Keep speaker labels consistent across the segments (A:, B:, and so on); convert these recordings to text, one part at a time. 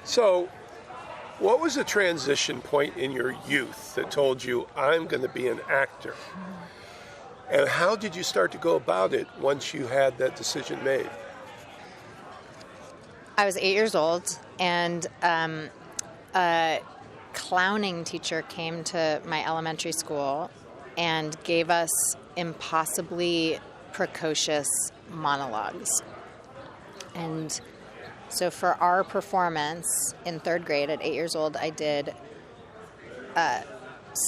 A: So, what was the transition point in your youth that told you, I'm going to be an actor? And how did you start to go about it once you had that decision made?
B: I was 8 years old, and a clowning teacher came to my elementary school and gave us impossibly precocious monologues. And so for our performance in third grade at 8 years old, I did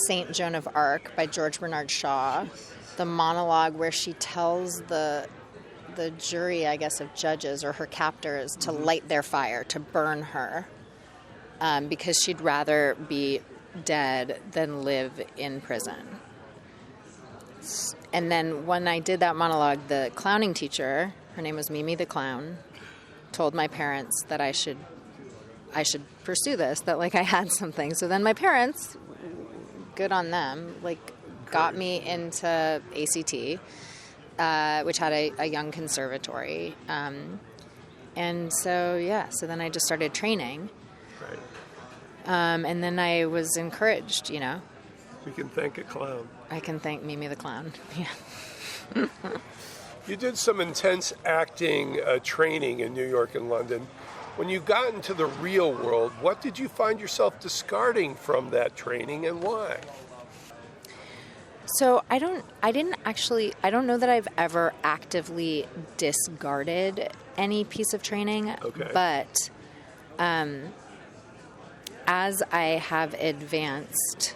B: Saint Joan of Arc by George Bernard Shaw, the monologue where she tells the jury, I guess, of judges or her captors to light their fire, to burn her, because she'd rather be dead than live in prison. And then when I did that monologue, the clowning teacher, her name was Mimi the Clown, told my parents that I should pursue this, that like I had something. So then my parents, good on them, like got me into ACT, which had a young conservatory. And so then I just started training.
A: Right.
B: And then I was encouraged,
A: You can thank a clown.
B: I can thank Mimi the Clown. Yeah.
A: You did some intense acting training in New York and London. When you got into the real world, what did you find yourself discarding from that training, and why?
B: So I don't know that I've ever actively discarded any piece of training.
A: Okay.
B: But as I have advanced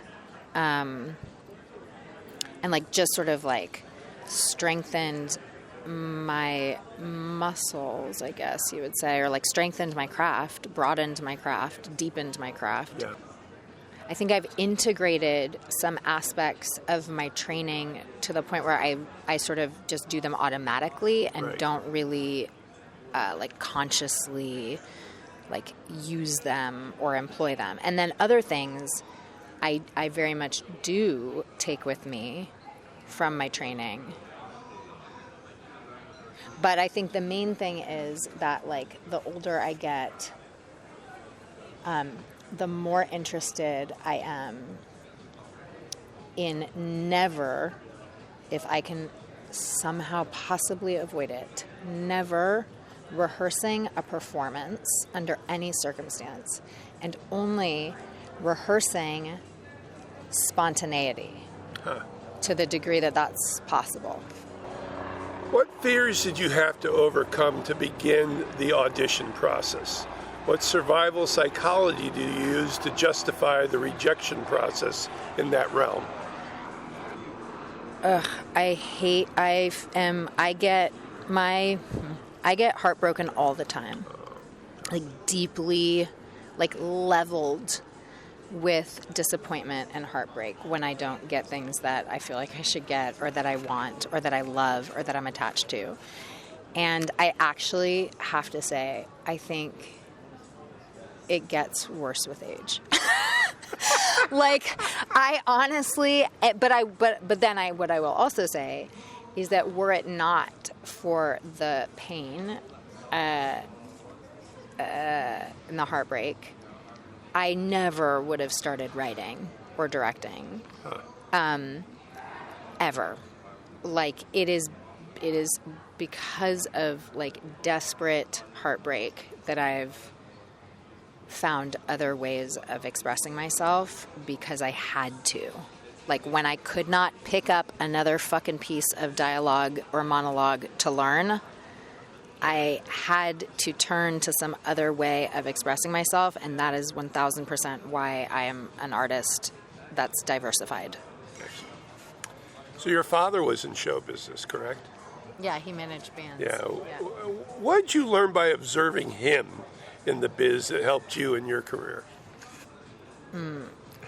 B: and like just sort of like strengthened my muscles, I guess you would say, or like strengthened my craft, broadened my craft, deepened my craft.
A: Yeah.
B: I think I've integrated some aspects of my training to the point where I sort of just do them automatically and
A: Right.
B: don't really like consciously like use them or employ them. And then other things I very much do take with me from my training. But I think the main thing is that like the older I get, the more interested I am in never, if I can somehow possibly avoid it, never rehearsing a performance under any circumstance, and only rehearsing spontaneity to the degree that that's possible.
A: What fears did you have to overcome to begin the audition process? What survival psychology do you use to justify the rejection process in that realm?
B: I get heartbroken all the time. Like deeply, like leveled with disappointment and heartbreak when I don't get things that I feel like I should get, or that I want, or that I love, or that I'm attached to. And I actually have to say, I think it gets worse with age. Like, I honestly, but then what I will also say is that were it not for the pain and the heartbreak, I never would have started writing or directing, ever. Like, it is because of like desperate heartbreak that I've found other ways of expressing myself, because I had to. Like, when I could not pick up another fucking piece of dialogue or monologue to learn, I had to turn to some other way of expressing myself, and that is 1,000% why I am an artist that's diversified.
A: So your father was in show business, correct?
B: Yeah, he managed bands.
A: Yeah. What did you learn by observing him in the biz that helped you in your career?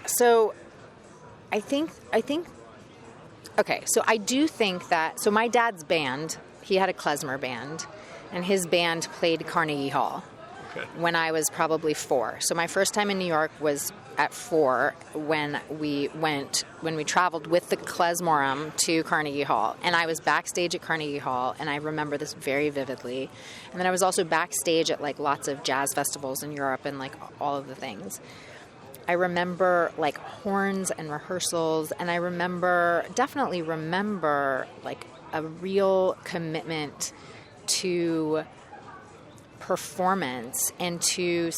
B: So I think, okay, so I do think that, so my dad's band, he had a klezmer band, and his band played Carnegie Hall. when I was probably 4. So my first time in New York was at 4 when we traveled with the Klezmorum to Carnegie Hall. And I was backstage at Carnegie Hall, and I remember this very vividly. And then I was also backstage at like lots of jazz festivals in Europe and like all of the things. I remember like horns and rehearsals, and I definitely remember like a real commitment to performance and to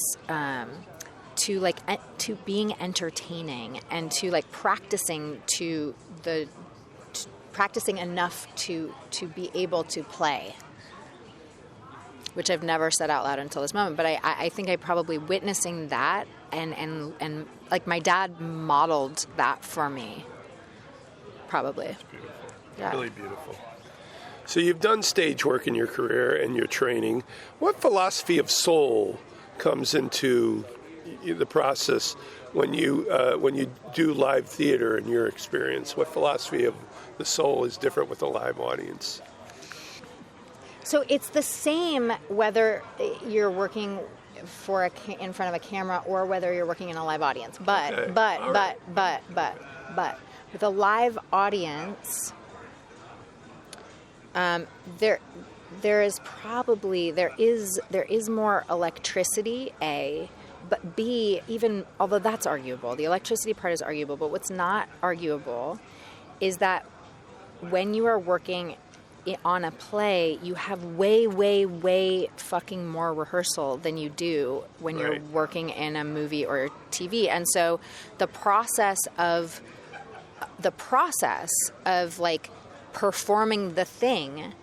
B: being entertaining and to like practicing enough to be able to play, which I've never said out loud until this moment. But I think I probably witnessing that and like my dad modeled that for me, probably.
A: It's beautiful.
B: Yeah.
A: Really beautiful. So you've done stage work in your career and your training. What philosophy of soul comes into the process when you do live theater in your experience? What philosophy of the soul is different with a live audience?
B: So it's the same whether you're working in front of a camera or whether you're working in a live audience. But with a live audience, there is more electricity, A, but B, even although that's arguable, the electricity part is arguable, but what's not arguable is that when you are working on a play, you have way fucking more rehearsal than you do when you're working in a movie or TV. And so the process of like performing the thing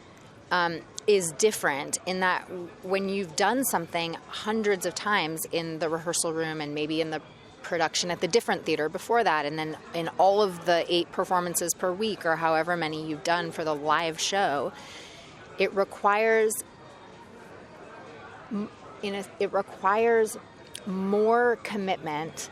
B: is different in that when you've done something hundreds of times in the rehearsal room and maybe in the production at the different theater before that, and then in all of the 8 performances per week or however many you've done for the live show, it requires more commitment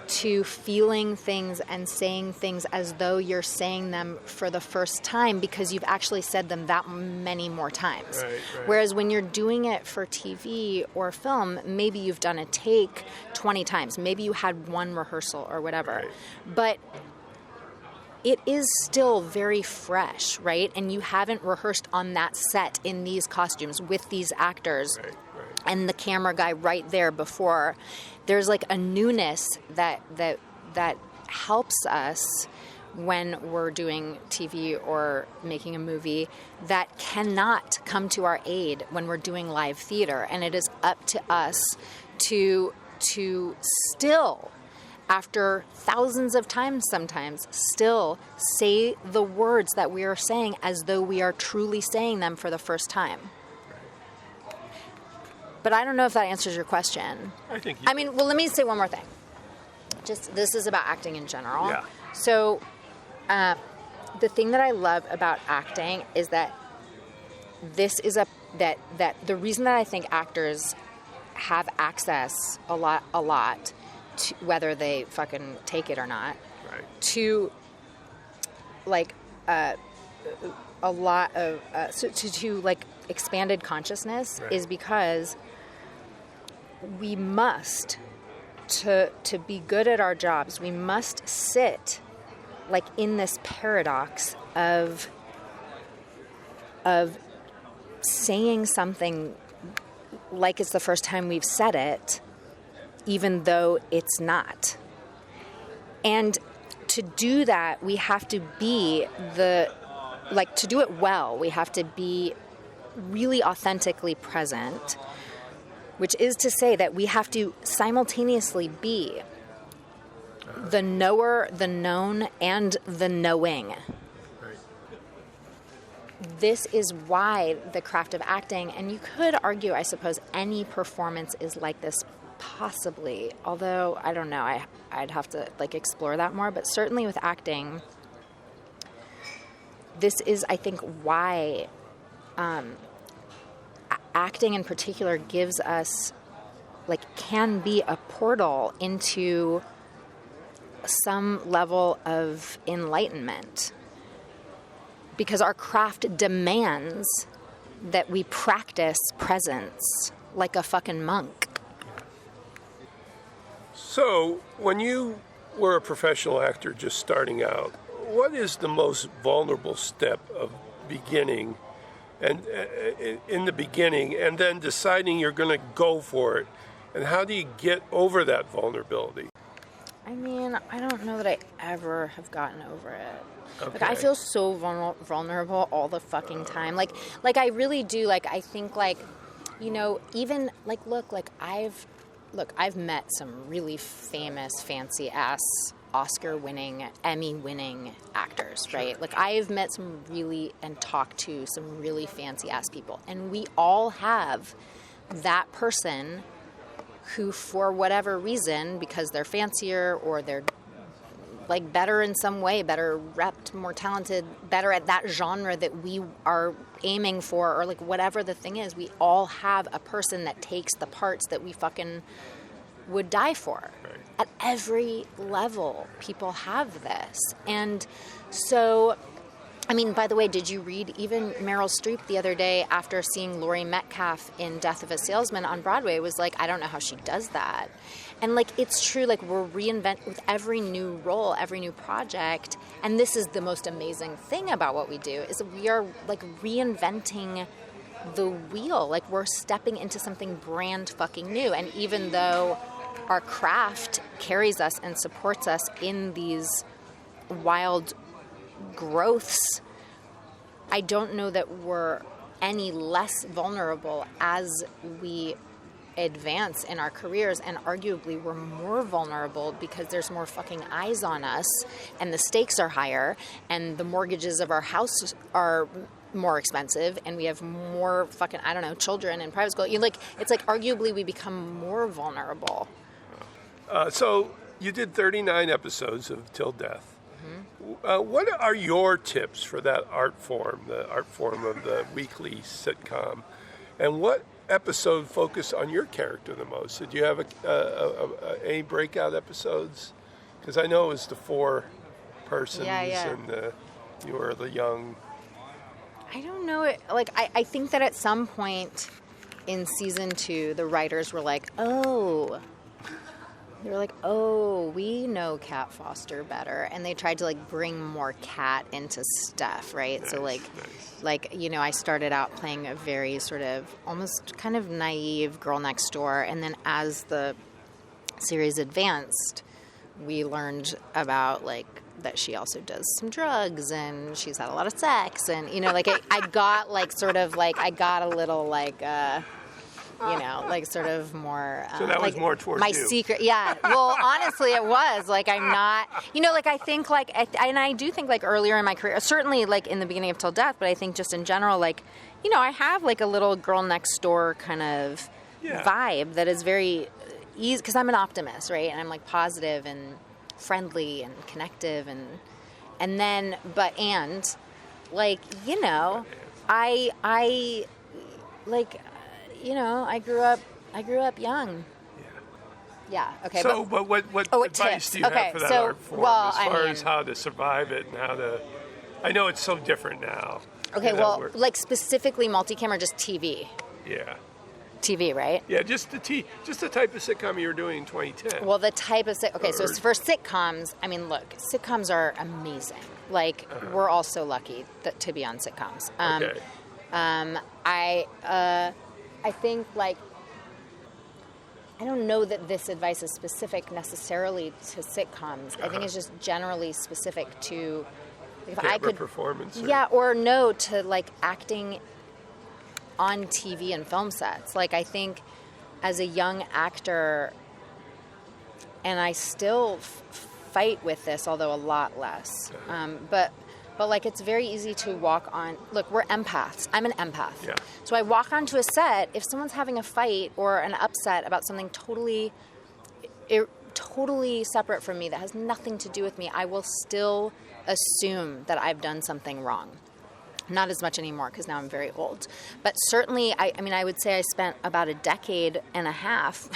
B: to feeling things and saying things as though you're saying them for the first time because you've actually said them that many more times.
A: Right.
B: Whereas when you're doing it for TV or film, maybe you've done a take 20 times. Maybe you had one rehearsal or whatever.
A: Right.
B: But it is still very fresh, right? And you haven't rehearsed on that set in these costumes with these actors.
A: Right.
B: And the camera guy right there before. There's like a newness that helps us when we're doing TV or making a movie that cannot come to our aid when we're doing live theater. And it is up to us to still, after thousands of times sometimes, still say the words that we are saying as though we are truly saying them for the first time. But I don't know if that answers your question. Well, let me say one more thing. This is about acting in general.
A: Yeah.
B: So, the thing that I love about acting is that that the reason that I think actors have access a lot to, whether they fucking take it or not, to like a lot of to like expanded consciousness is because we must, to be good at our jobs, we must sit like in this paradox of saying something like it's the first time we've said it, even though it's not. And to do that, we have to be to do it well, we have to be really authentically present, which is to say that we have to simultaneously be the knower, the known, and the knowing.
A: Right.
B: This is why the craft of acting, and you could argue, I suppose, any performance is like this, possibly, although I don't know, I'd have to like explore that more, but certainly with acting, this is, I think, why acting in particular gives us, can be a portal into some level of enlightenment. Because our craft demands that we practice presence like a fucking monk.
A: So, when you were a professional actor just starting out, what is the most vulnerable step of beginning and in the beginning and then deciding you're going to go for it? And how do you get over that vulnerability?
B: I mean, I don't know that I ever have gotten over it.
A: Okay.
B: Like, I feel so vulnerable all the fucking time. Like I really do. Like, I think, like, you know, even, like, I've met some really famous, fancy-ass, Oscar-winning, Emmy-winning actors, right? Like, I've met some really, and talked to some really fancy-ass people. And we all have that person who, for whatever reason, because they're fancier or they're, like, better in some way, better repped, more talented, better at that genre that we are aiming for, or, like, whatever the thing is, we all have a person that takes the parts that we fucking would die for.
A: Right.
B: At every level, people have this. And so, I mean, by the way, did you read even Meryl Streep the other day after seeing Laurie Metcalf in Death of a Salesman on Broadway was like, I don't know how she does that. And, like, it's true, like, we're with every new role, every new project. And this is the most amazing thing about what we do, is we are, like, reinventing the wheel. Like, we're stepping into something brand fucking new. And even though our craft carries us and supports us in these wild growths, I don't know that we're any less vulnerable as we advance in our careers, and arguably we're more vulnerable because there's more fucking eyes on us, and the stakes are higher, and the mortgages of our house are more expensive, and we have more fucking, I don't know, children in private school. It's like arguably we become more vulnerable.
A: So you did 39 episodes of Till Death. Mm-hmm. What are your tips for that art form, the art form of the weekly sitcom? And what episode focused on your character the most? Did you have any breakout episodes? Because I know it was the four persons, and you were the young.
B: I don't know. I think that at some point in season 2, the writers were like, we know Kat Foster better. And they tried to, like, bring more Kat into stuff, right? Nice, so, like, you know, I started out playing a very sort of almost kind of naive girl next door. And then as the series advanced, we learned about, like, that she also does some drugs and she's had a lot of sex. And, you know, like, I got, like, sort of, like, I got a little, like, you know, like, sort of more...
A: so that was
B: like,
A: more towards
B: my
A: you.
B: secret, yeah. Well, honestly, it was. Like, I'm not... You know, like, I think, like... and I do think, like, earlier in my career, certainly, like, in the beginning of Till Death, but I think just in general, like, you know, I have, like, a little girl next door kind of vibe that is very easy, because I'm an optimist, right? And I'm, like, positive and friendly and connective and then... And, like, you know, I like... You know, I grew up young. Yeah. Okay.
A: So, but what advice do you have for that art form as far as how to survive it and how to? I know it's so different now.
B: Okay. Well, like, specifically multicam or just TV?
A: Yeah.
B: TV, right?
A: Yeah, just the type of sitcom you were doing in 2010.
B: Well, the type of so for sitcoms, I mean, look, sitcoms are amazing. Like, we're all so lucky to be on sitcoms.
A: Okay.
B: I think, like, I don't know that this advice is specific necessarily to sitcoms. I think it's just generally specific to, if I could,
A: performance.
B: To, like, acting on TV and film sets. Like, I think as a young actor, and I still fight with this, although a lot less, But, like, it's very easy to walk on... Look, we're empaths. I'm an empath.
A: Yeah.
B: So I walk onto a set. If someone's having a fight or an upset about something totally separate from me that has nothing to do with me, I will still assume that I've done something wrong. Not as much anymore because now I'm very old. But certainly, I would say I spent about a decade and a half,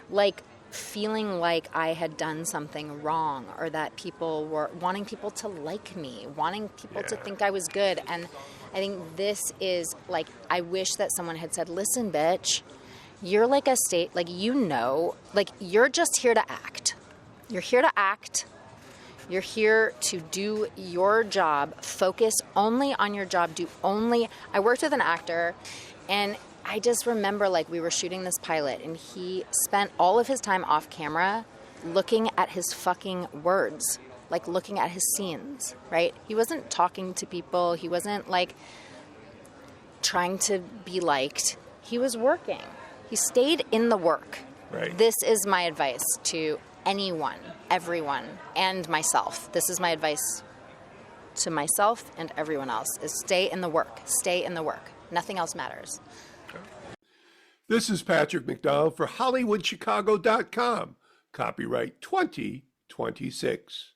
B: like, feeling like I had done something wrong, or that people were wanting people to like me, wanting people to think I was good. And I think this is, like, I wish that someone had said, listen, bitch, you're like a state, like, like, you're just here to act. You're here to act. You're here to do your job, focus only on your job, I worked with an actor, and I just remember, like, we were shooting this pilot, and he spent all of his time off camera looking at his fucking words, like, looking at his scenes, right? He wasn't talking to people. He wasn't, like, trying to be liked. He was working. He stayed in the work.
A: Right.
B: This is my advice to anyone, everyone, and myself. This is my advice to myself and everyone else, is stay in the work. Stay in the work. Nothing else matters.
A: This is Patrick McDonald for HollywoodChicago.com. Copyright 2026.